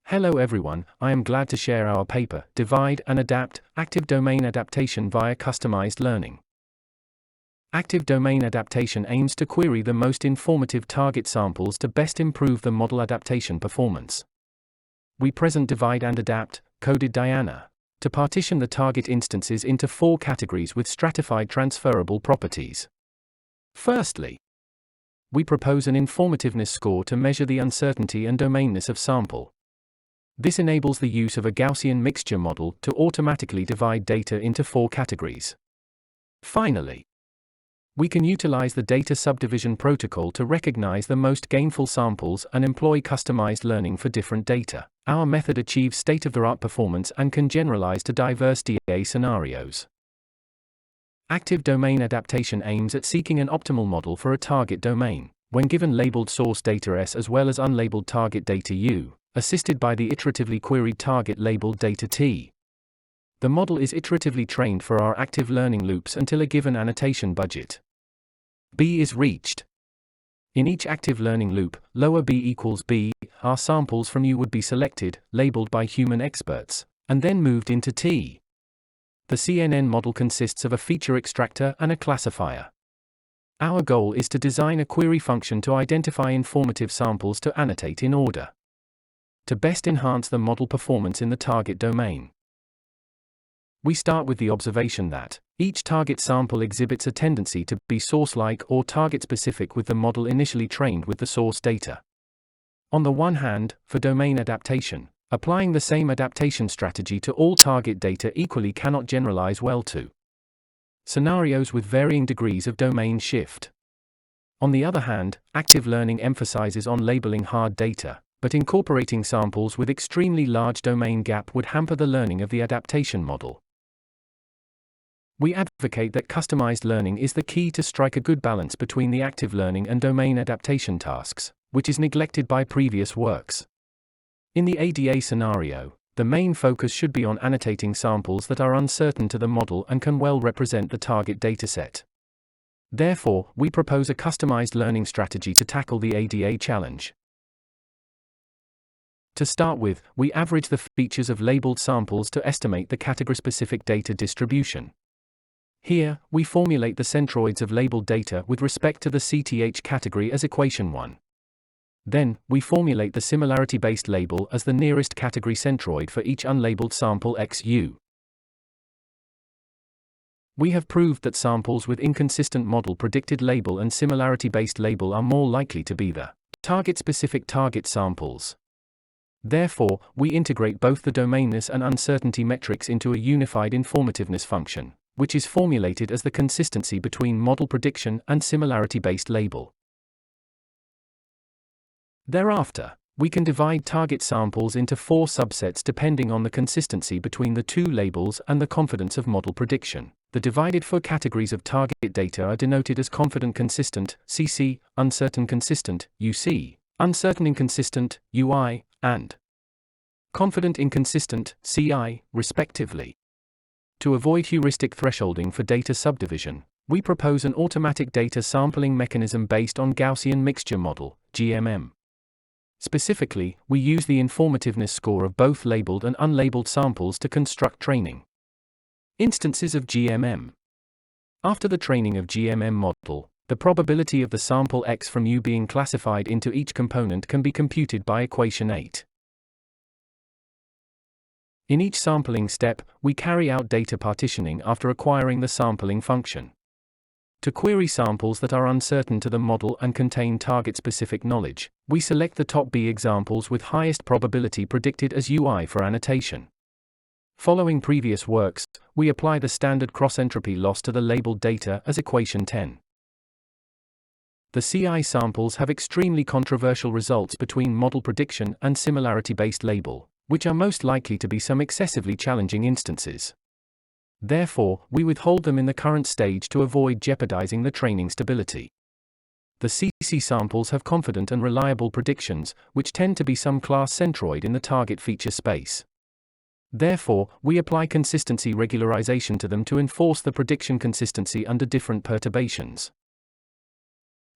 Hello everyone, I am glad to share our paper, Divide and Adapt, Active Domain Adaptation via Customized Learning. Active Domain Adaptation aims to query the most informative target samples to best improve the model adaptation performance. We present Divide and Adapt, coded Diana, to partition the target instances into 4 categories with stratified transferable properties. Firstly, we propose an informativeness score to measure the uncertainty and domainness of sample. This enables the use of a Gaussian mixture model to automatically divide data into 4 categories. Finally, we can utilize the data subdivision protocol to recognize the most gainful samples and employ customized learning for different data. Our method achieves state-of-the-art performance and can generalize to diverse DA scenarios. Active domain adaptation aims at seeking an optimal model for a target domain, when given labeled source data S as well as unlabeled target data U, assisted by the iteratively queried target labeled data T. The model is iteratively trained for our active learning loops until a given annotation budget B is reached. In each active learning loop, lower B equals B, our samples from U would be selected, labeled by human experts, and then moved into T. The CNN model consists of a feature extractor and a classifier. Our goal is to design a query function to identify informative samples to annotate in order, to best enhance the model performance in the target domain. We start with the observation that each target sample exhibits a tendency to be source-like or target-specific with the model initially trained with the source data. On the one hand, for domain adaptation, applying the same adaptation strategy to all target data equally cannot generalize well to scenarios with varying degrees of domain shift. On the other hand, active learning emphasizes on labeling hard data, but incorporating samples with extremely large domain gap would hamper the learning of the adaptation model. We advocate that customized learning is the key to strike a good balance between the active learning and domain adaptation tasks, which is neglected by previous works. In the ADA scenario, the main focus should be on annotating samples that are uncertain to the model and can well represent the target dataset. Therefore, we propose a customized learning strategy to tackle the ADA challenge. To start with, we average the features of labeled samples to estimate the category-specific data distribution. Here, we formulate the centroids of labeled data with respect to the CTH category as equation 1. Then, we formulate the similarity-based label as the nearest category centroid for each unlabeled sample XU. We have proved that samples with inconsistent model predicted label and similarity-based label are more likely to be the target-specific target samples. Therefore, we integrate both the domainness and uncertainty metrics into a unified informativeness function, which is formulated as the consistency between model prediction and similarity-based label. Thereafter, we can divide target samples into 4 subsets depending on the consistency between the 2 labels and the confidence of model prediction. The divided 4 categories of target data are denoted as confident consistent, CC, uncertain consistent, UC, uncertain inconsistent, UI, and confident inconsistent, CI, respectively. To avoid heuristic thresholding for data subdivision, we propose an automatic data sampling mechanism based on Gaussian mixture model, GMM. Specifically, we use the informativeness score of both labeled and unlabeled samples to construct training instances of GMM. After the training of GMM model, the probability of the sample X from U being classified into each component can be computed by equation 8. In each sampling step, we carry out data partitioning after acquiring the sampling function. To query samples that are uncertain to the model and contain target-specific knowledge, we select the top B examples with highest probability predicted as UI for annotation. Following previous works, we apply the standard cross-entropy loss to the labeled data as equation 10. The CI samples have extremely controversial results between model prediction and similarity-based label, which are most likely to be some excessively challenging instances. Therefore, we withhold them in the current stage to avoid jeopardizing the training stability. The CC samples have confident and reliable predictions, which tend to be some class centroid in the target feature space. Therefore, we apply consistency regularization to them to enforce the prediction consistency under different perturbations.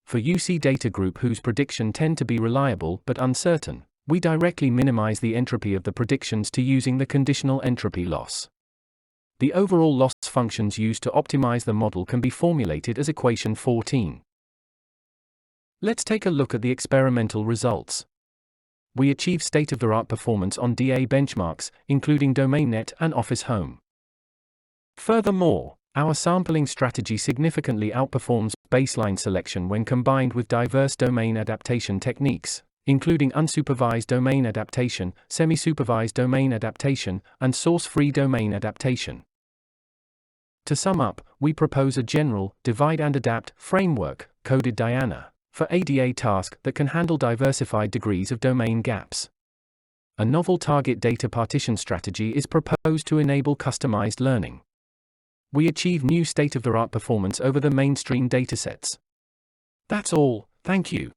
For UC data group whose prediction tend to be reliable but uncertain, We directly minimize the entropy of the predictions to using the conditional entropy loss. The overall loss functions used to optimize the model can be formulated as equation 14. Let's take a look at the experimental results. We achieve state-of-the-art performance on DA benchmarks, including DomainNet and Office Home. Furthermore, our sampling strategy significantly outperforms baseline selection when combined with diverse domain adaptation techniques, including unsupervised domain adaptation, semi-supervised domain adaptation, and source-free domain adaptation. To sum up, we propose a general, divide and adapt framework, coded Diana, for ADA task that can handle diversified degrees of domain gaps. A novel target data partition strategy is proposed to enable customized learning. We achieve new state-of-the-art performance over the mainstream datasets. That's all, thank you.